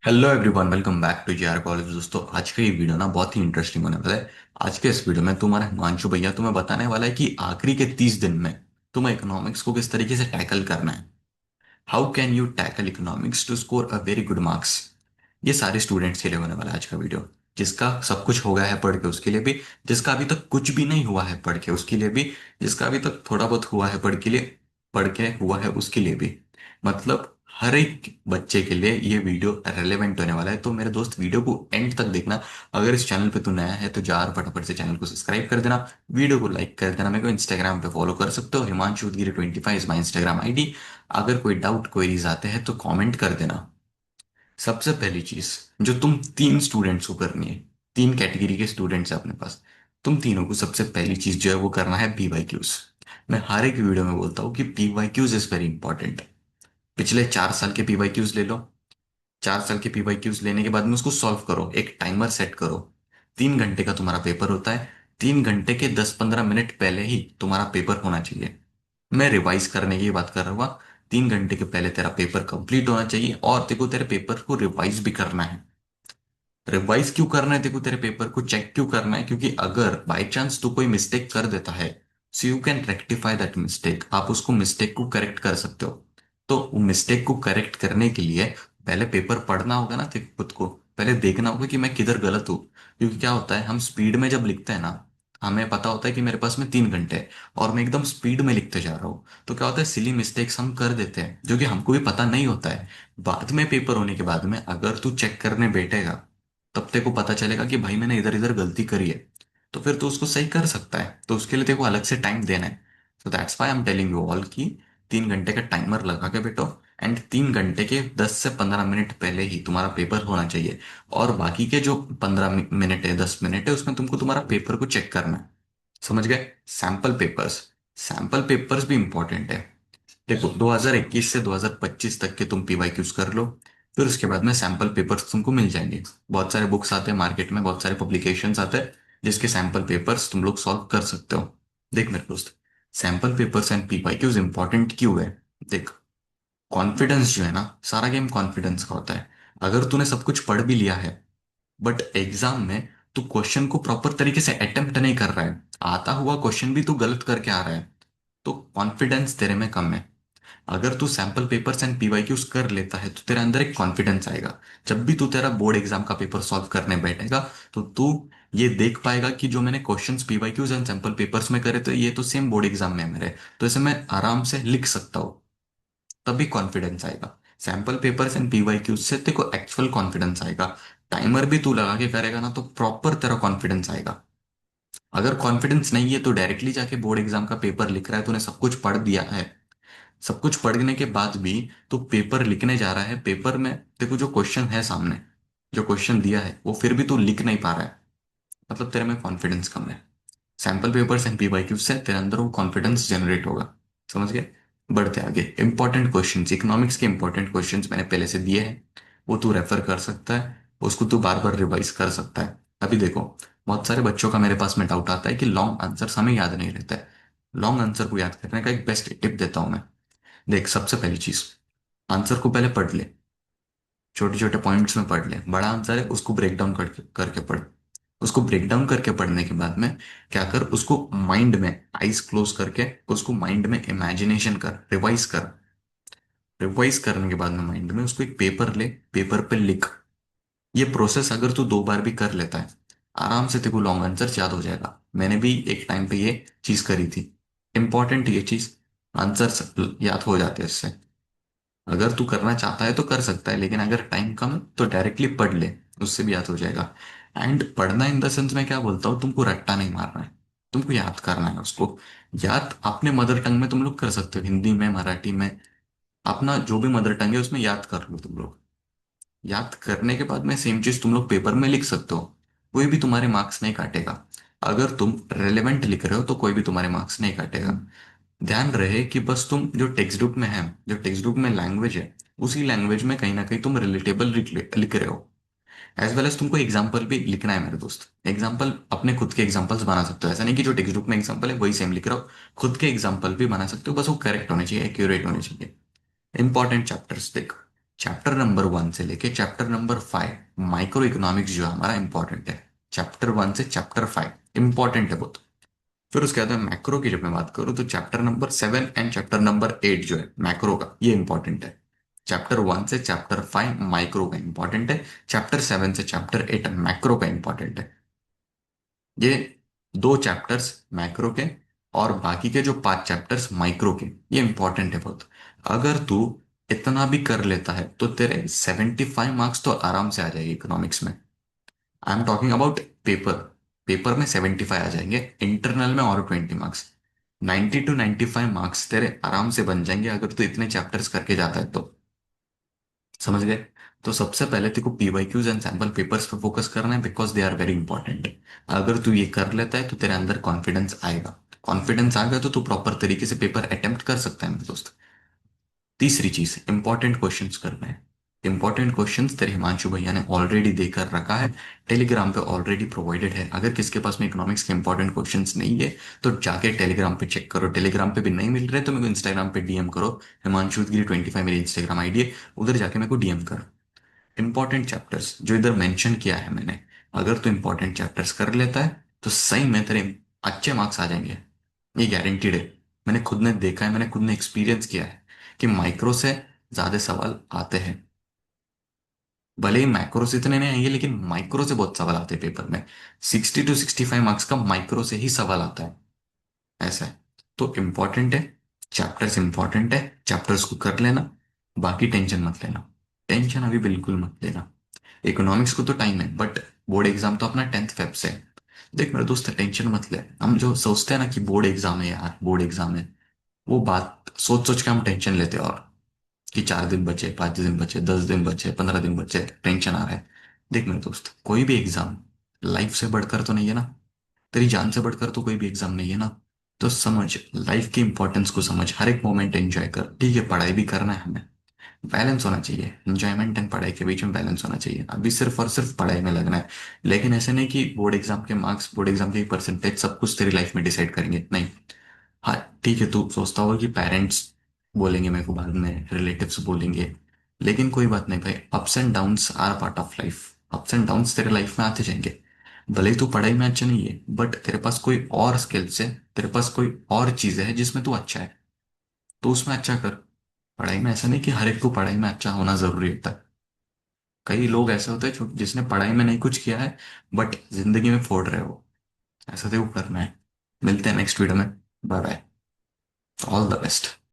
Hello everyone, welcome back to GR college. दोस्तों, आज का ये वीडियो ना बहुत ही इंटरेस्टिंग होने वाला है। आज के इस वीडियो में तुम्हारा हिमांशु भैया तुम्हें बताने वाला है कि आखिरी के 30 दिन में तुम्हें इकोनॉमिक्स को किस तरीके से टैकल करना है। How can you tackle economics to score a very good marks. ये सारे स्टूडेंट्स के लिए होने वाला है आज का वीडियो। जिसका सब कुछ हो गया है पढ़ के उसके लिए भी, जिसका अभी तक कुछ भी नहीं हुआ है पढ़ के उसके लिए भी, जिसका अभी तक थोड़ा बहुत हुआ है पढ़ के हुआ है उसके लिए भी। मतलब हर एक बच्चे के लिए ये वीडियो रेलेवेंट होने वाला है। तो मेरे दोस्त, वीडियो को एंड तक देखना। अगर इस चैनल पे तू नया है तो जार फटाफट से चैनल को सब्सक्राइब कर देना, वीडियो को लाइक कर देना। मेरे को इंस्टाग्राम पे फॉलो कर सकते हो, हिमांशु गिरी 25 इज माई इंस्टाग्राम आईडी। अगर कोई डाउट क्वेरीज आते हैं तो कमेंट कर देना। सबसे पहली चीज जो तुम तीन स्टूडेंट्स को करनी है, तीन कैटेगरी के स्टूडेंट्स है अपने पास, तुम तीनों को सबसे पहली चीज जो है वो करना है पीवाईक्यूज। मैं हर एक वीडियो में बोलता हूँ कि पीवाईक्यूज इज वेरी इंपॉर्टेंट। पिछले 4 साल के पीवाईक्यूज ले लो। 4 साल के पीवाईक्यूज लेने के बाद में उसको सॉल्व करो, एक टाइमर सेट करो। 3 घंटे का तुम्हारा पेपर होता है। 3 घंटे के 10-15 मिनट पहले ही तुम्हारा पेपर होना चाहिए। मैं रिवाइज करने की बात कर रहा हूँ। 3 घंटे के पहले तेरा पेपर कंप्लीट होना चाहिए और तेरे को तेरे पेपर को रिवाइज भी करना है। रिवाइज क्यों करना है तेरे को, तेरे पेपर को चेक क्यों करना है? क्योंकि अगर बाई चांस तू कोई मिस्टेक कर देता है, so you can rectify that mistake. आप उसको मिस्टेक को करेक्ट कर सकते हो। तो मिस्टेक को करेक्ट करने के लिए पहले पेपर पढ़ना होगा ना, तेरे खुद को पहले देखना होगा कि मैं किधर गलत हूँ। क्योंकि क्या होता है, हम स्पीड में जब लिखते हैं ना, हमें पता होता है कि मेरे पास में 3 घंटे है और मैं एकदम स्पीड में लिखते जा रहा हूँ, तो क्या होता है, सिली मिस्टेक्स हम कर देते हैं जो कि हमको भी पता नहीं होता है। बाद में पेपर होने के बाद में अगर तू चेक करने बैठेगा, तब तेरे को पता चलेगा कि भाई मैंने इधर इधर गलती करी है। तो फिर तू उसको सही कर सकता है, तो उसके लिए तेरे को अलग से टाइम देना है। तो that's why I am telling you all कि 3 घंटे का टाइमर लगा के बैठो। एंड 3 घंटे के 10 से 15 मिनट पहले ही तुम्हारा पेपर होना चाहिए। और बाकी के जो 15 मिनट है, 10 मिनट है, उसमें तुमको तुम्हारा पेपर को चेक करना है। समझ गए? सैंपल पेपर्स, सैंपल पेपर्स भी इंपॉर्टेंट है। देखो, 2021 से 2025 तक के तुम पीवाईक्यूज कर लो। फिर उसके बाद में सैंपल पेपर्स तुमको मिल जाएंगे। बहुत सारे बुक्स आते हैं मार्केट में, बहुत सारे पब्लिकेशंस आते हैं जिसके सैंपल पेपर्स तुम लोग सॉल्व कर सकते हो। देख मेरे दोस्त, sample papers and PYQs important क्यों है? देख, कॉन्फिडेंस जो है ना, सारा गेम कॉन्फिडेंस का होता है। अगर तूने सब कुछ पढ़ भी लिया है बट एग्जाम में तू क्वेश्चन को प्रॉपर तरीके से अटेम्प्ट नहीं कर रहा है, आता हुआ क्वेश्चन भी तू गलत करके आ रहा है, तो कॉन्फिडेंस तेरे में कम है। अगर तू सैंपल पेपर्स एंड पीवाईक्यूज कर लेता है तो तेरे अंदर एक कॉन्फिडेंस आएगा। जब भी तू तेरा बोर्ड एग्जाम का पेपर सॉल्व करने बैठेगा, तो तू ये देख पाएगा कि जो मैंने questions PYQs and sample papers में करे थे, ये तो सेम बोर्ड एग्जाम में है मेरे, तो इसे मैं आराम से लिख सकता हूँ। तभी कॉन्फिडेंस आएगा। सैंपल पेपर्स एंड पीवाईक्यूज से तेरे को एक्चुअल कॉन्फिडेंस आएगा। टाइमर भी तू लगा के करेगा ना, तो प्रॉपर तेरा कॉन्फिडेंस आएगा। अगर कॉन्फिडेंस नहीं है तो डायरेक्टली जाके बोर्ड एग्जाम का पेपर लिख रहा है, तूने सब कुछ पढ़ दिया है, सब कुछ पढ़ने के बाद भी तो पेपर लिखने जा रहा है, पेपर में देखो जो क्वेश्चन है सामने, जो क्वेश्चन दिया है वो फिर भी तू लिख नहीं पा रहा है, मतलब तेरे में कॉन्फिडेंस कम है। सैंपल पेपर्स एंड पीवाईक्यू से तेरे अंदर वो कॉन्फिडेंस जनरेट होगा। समझ गए? बढ़ते आगे, इंपॉर्टेंट क्वेश्चंस, इकोनॉमिक्स के इंपॉर्टेंट क्वेश्चंस मैंने पहले से दिए हैं, वो तू रेफर कर सकता है, उसको तू बार बार रिवाइज कर सकता है। अभी देखो, बहुत सारे बच्चों का मेरे पास में डाउट आता है कि लॉन्ग आंसर हमें याद नहीं रहता है। लॉन्ग आंसर को याद करने का एक बेस्ट टिप देता हूं मैं। देख, सबसे पहली चीज, आंसर को पहले पढ़ ले, छोटे छोटे पॉइंट्स में पढ़ ले। बड़ा आंसर है उसको ब्रेक डाउन करके करके पढ़। उसको ब्रेक डाउन करके पढ़ने के बाद में क्या कर, उसको माइंड में आइज क्लोज करके उसको माइंड में इमेजिनेशन कर, रिवाइज कर। रिवाइज करने के बाद में माइंड में उसको एक पेपर ले, पेपर पे लिख। ये प्रोसेस अगर तू 2 बार भी कर लेता है, आराम से तेरे को लॉन्ग आंसर याद हो जाएगा। मैंने भी एक टाइम पे ये चीज करी थी। इंपॉर्टेंट ये चीज, आंसर याद हो जाते हैं इससे। अगर तू करना चाहता है तो कर सकता है, लेकिन अगर टाइम कम है तो डायरेक्टली पढ़ ले, उससे भी याद हो जाएगा। एंड पढ़ना इन द सेंस मैं क्या बोलता हूँ, तुमको रट्टा नहीं मारना है, तुमको याद करना है उसको। याद अपने मदर टंग में तुम लोग कर सकते हो, हिंदी में, मराठी में, अपना जो भी मदर टंग है उसमें याद कर लो तुम लोग। याद करने के बाद में सेम चीज तुम लोग पेपर में लिख सकते हो, कोई भी तुम्हारे मार्क्स नहीं काटेगा। अगर तुम रेलेवेंट लिख रहे हो तो कोई भी तुम्हारे मार्क्स नहीं काटेगा। ध्यान रहे कि बस तुम जो टेक्स्ट बुक में है, जो टेक्स्ट बुक में लैंग्वेज है, उसी लैंग्वेज में कहीं ना कहीं तुम रिलेटेबल लिख रहे हो। एज वेल एज तुमको एग्जाम्पल भी लिखना है मेरे दोस्त। एग्जाम्पल अपने खुद के एग्जाम्पल्स बना सकते हो, ऐसा नहीं कि जो टेक्स्ट बुक में एग्जाम्पल है वही सेम लिख रहे हो। खुद के एग्जाम्पल भी बना सकते हो, बस वो करेक्ट होने चाहिए, एक्यूरेट होने चाहिए। इंपॉर्टेंट चैप्टर्स देख, चैप्टर नंबर 1 से लेके चैप्टर नंबर 5 माइक्रो इकोनॉमिक्स जो है हमारा इंपॉर्टेंट है। चैप्टर 1 से चैप्टर 5 इंपॉर्टेंट है बहुत। फिर उसके बाद में मैक्रो की जब मैं बात करूँ तो chapter number 7 and chapter number 8 जो है मैक्रो का, ये इंपॉर्टेंट है। चैप्टर 1 से चैप्टर 5 माइक्रो का इंपॉर्टेंट है। चैप्टर 7 से चैप्टर 8 मैक्रो का इंपॉर्टेंट है। ये दो चैप्टर्स मैक्रो के और बाकी के जो 5 चैप्टर्स माइक्रो के, ये इंपॉर्टेंट है बहुत। अगर तू इतना भी कर लेता है तो तेरे 75 मार्क्स तो आराम से आ जाएंगे इकोनॉमिक्स में। I am talking about paper. Paper में 75 आ जाएंगे, इंटरनल में और 20 मार्क्स। 90 to 95 मार्क्स तेरे आराम से बन जाएंगे अगर तू इतने चैप्टर्स करके जाता है तो। समझ गए? तो सबसे पहले तेरे को पीवाईक्यूज एंड सैम्पल पेपर्स पे फोकस करना है because they are very important. अगर तू ये कर लेता है तो तेरे अंदर कॉन्फिडेंस आएगा। कॉन्फिडेंस आ गया तो तू प्रॉपर तरीके से पेपर अटेम्प्ट कर सकता है मेरे दोस्त। तीसरी चीज, इंपॉर्टेंट क्वेश्चंस करना है। इंपॉर्टेंट क्वेश्चंस तेरे हिमांशु भैया ने ऑलरेडी देकर रखा है। टेलीग्राम पे ऑलरेडी प्रोवाइडेड है। अगर किसके पास में इकोनॉमिक्स के इंपॉर्टेंट क्वेश्चंस नहीं है तो जाके टेलीग्राम पे चेक करो। टेलीग्राम पे भी नहीं मिल रहे तो मेरे को इंस्टाग्राम पे डीएम करो। हिमांशु गिरी 25 मेरी इंस्टाग्राम आईडी है। उधर जाके मेरे को डीएम करो। इंपॉर्टेंट चैप्टर्स जो इधर मेंशन किया है मैंने, अगर तू इंपॉर्टेंट चैप्टर्स कर लेता है तो सही में तेरे अच्छे मार्क्स आ जाएंगे। ये गारंटीड है। मैंने खुद ने देखा है, मैंने खुद ने एक्सपीरियंस किया है कि माइक्रो से ज्यादा सवाल आते हैं। भले ही मैक्रो से इतने नहीं आएंगे लेकिन माइक्रो से बहुत सवाल आते हैं पेपर में। 60 to 65 मार्क्स का माइक्रो से ही सवाल आता है। ऐसा है। तो इम्पोर्टेंट है, चैप्टर्स इंपॉर्टेंट है, चैप्टर्स को कर लेना। बाकी टेंशन मत लेना। टेंशन अभी बिल्कुल मत लेना। इकोनॉमिक्स को तो टाइम है बट बोर्ड एग्जाम तो अपना 10th फेब से है। देख मेरे दोस्त, टेंशन मत ले। हम जो सोचते हैं ना कि बोर्ड एग्जाम है यार, बोर्ड एग्जाम है, वो बात सोच सोच के हम टेंशन लेते हैं। और कि 4 दिन बचे, 5 दिन बचे, 10 दिन बचे, 15 दिन बचे, टेंशन आ रहा है। देख मेरे दोस्त, कोई भी एग्जाम लाइफ से बढ़कर तो नहीं है ना। तेरी जान से बढ़कर तो कोई भी एग्जाम नहीं है ना। तो समझ, लाइफ की इंपॉर्टेंस को समझ, हर एक मोमेंट एंजॉय कर। ठीक है, पढ़ाई भी करना है हमें, बैलेंस होना चाहिए। एंजॉयमेंट एंड पढ़ाई के बीच में बैलेंस होना चाहिए। अभी सिर्फ और सिर्फ पढ़ाई में लगना है। लेकिन ऐसे नहीं कि बोर्ड एग्जाम के मार्क्स, बोर्ड एग्जाम के परसेंटेज सब कुछ तेरी लाइफ में डिसाइड करेंगे, नहीं। हाँ, ठीक है, तू सोचता होगा कि पेरेंट्स बोलेंगे मेरे को बाद में, रिलेटिव्स बोलेंगे, लेकिन कोई बात नहीं भाई। Ups and downs are part of life. Ups and downs तेरे लाइफ में आते जाएंगे। भले ही तू पढ़ाई में अच्छा नहीं है बट तेरे पास कोई और स्किल्स है, तेरे पास कोई और चीजें है जिसमें तू अच्छा है, तो उसमें अच्छा कर। पढ़ाई में ऐसा नहीं कि हर एक को पढ़ाई में अच्छा होना जरूरी होता है। कई लोग ऐसे होते हैं जिसने पढ़ाई में नहीं कुछ किया है बट जिंदगी में फोड़ रहे हो। ऐसा तो करना है। मिलते हैं नेक्स्ट वीडियो में। Bye bye. All the best.